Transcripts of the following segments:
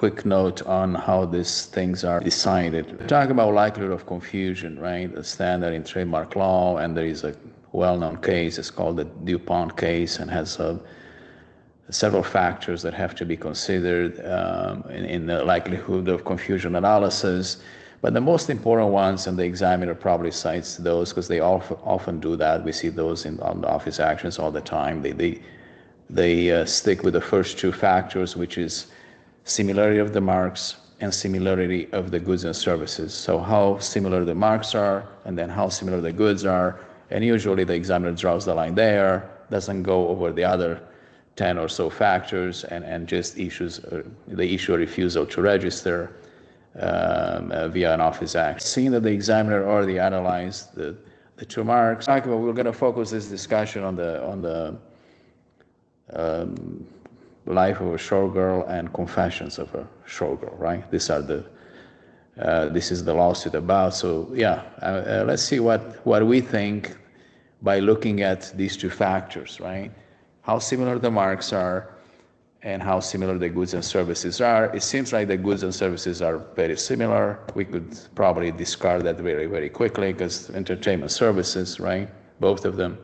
quick note on how these things are decided. Talk about likelihood of confusion, right? The standard in trademark law, and there is a well-known case. It's called the DuPont case, and has several factors that have to be considered in the likelihood of confusion analysis. But the most important ones, and the examiner probably cites those because they often do that. We see those on the office actions all the time. They stick with the first two factors, which is similarity of the marks and similarity of the goods and services. So how similar the marks are, and then how similar the goods are. And usually the examiner draws the line there, doesn't go over the other 10 or so factors, and just issues a refusal to register via an office act. Seeing that the examiner already analyzed the two marks, we're going to focus this discussion on the life of a showgirl and confessions of a showgirl, right? This is the lawsuit about. So yeah, let's see what we think by looking at these two factors, right? How similar the marks are and how similar the goods and services are. It seems like the goods and services are very similar. We could probably discard that very, very quickly because entertainment services, right? Both of them.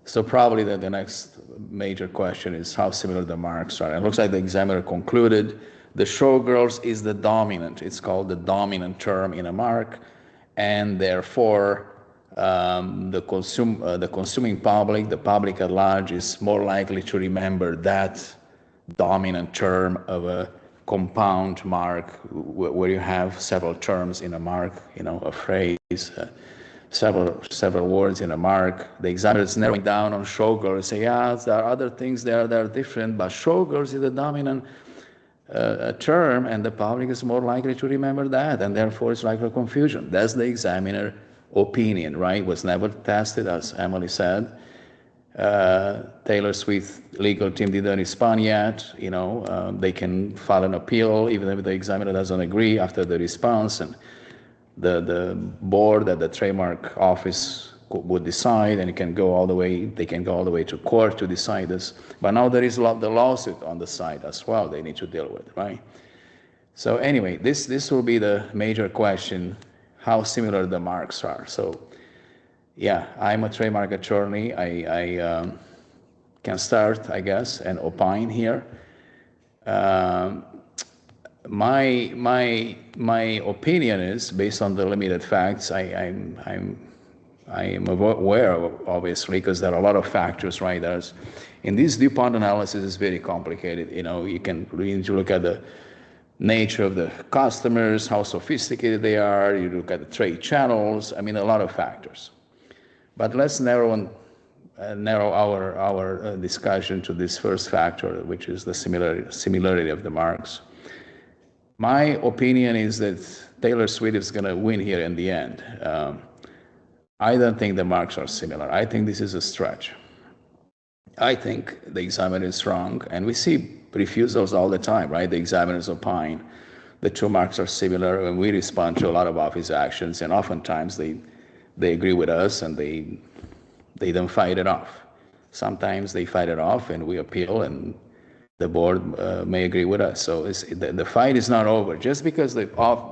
So probably the next major question is how similar the marks are. It looks like the examiner concluded the showgirls is the dominant. It's called the dominant term in a mark, and therefore the consuming public, the public at large, is more likely to remember that dominant term of a compound mark where you have several terms in a mark, a phrase, several words in a mark. The examiner is narrowing down on showgirl and say, yeah, there are other things there that are different, but showgirls is the dominant term, and the public is more likely to remember that, and therefore it's likely confusion. That's the examiner opinion, right? Was never tested, as Emily said. Taylor Swift legal team didn't respond yet. They can file an appeal even if the examiner doesn't agree after the response, and the board at the trademark office would decide, and they can go all the way to court to decide this. But now there is the lawsuit on the side as well they need to deal with, right? So anyway, this will be the major question, how similar the marks are. So yeah, I'm a trademark attorney. I can start, I guess, and opine here. My opinion is, based on the limited facts, I am aware of, obviously, because there are a lot of factors, right? In this DuPont analysis is very complicated. You need to look at the nature of the customers, how sophisticated they are. You look at the trade channels. A lot of factors. But let's narrow our discussion to this first factor, which is the similarity of the marks. My opinion is that Taylor Swift is going to win here in the end. I don't think the marks are similar. I think this is a stretch. I think the examiner is wrong, and we see refusals all the time, right? The examiners opine the two marks are similar, and we respond to a lot of office actions, and oftentimes they agree with us, and they don't fight it off. Sometimes they fight it off, and we appeal, and the board may agree with us. So the fight is not over. Just because the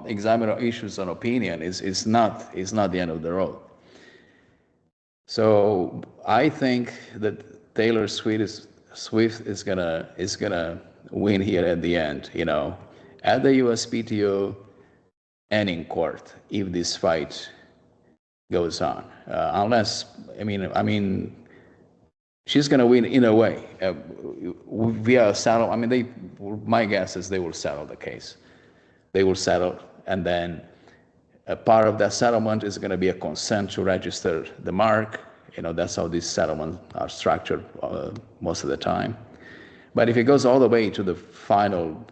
examiner issues an opinion is not the end of the road. So I think that Taylor Swift is gonna win here at the end, at the USPTO and in court if this fight goes on. Unless, she's gonna win in a way via a settle. My guess is they will settle the case. They will settle, and then a part of that settlement is going to be a consent to register the mark. That's how these settlements are structured most of the time. But if it goes all the way to the final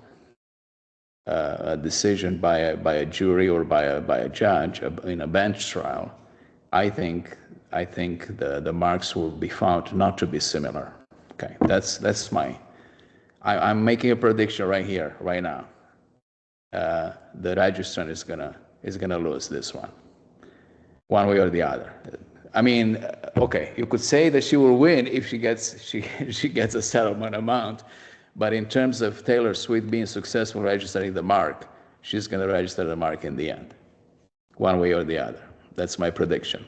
decision by a jury or by a judge in a bench trial, I think the marks will be found not to be similar. Okay, that's my. I'm making a prediction right here, right now. The registrant is gonna lose this one way or the other. Okay, you could say that she will win if she gets a settlement amount, But in terms of Taylor Swift being successful registering the mark, she's going to register the mark in the end, one way or the other. That's my prediction.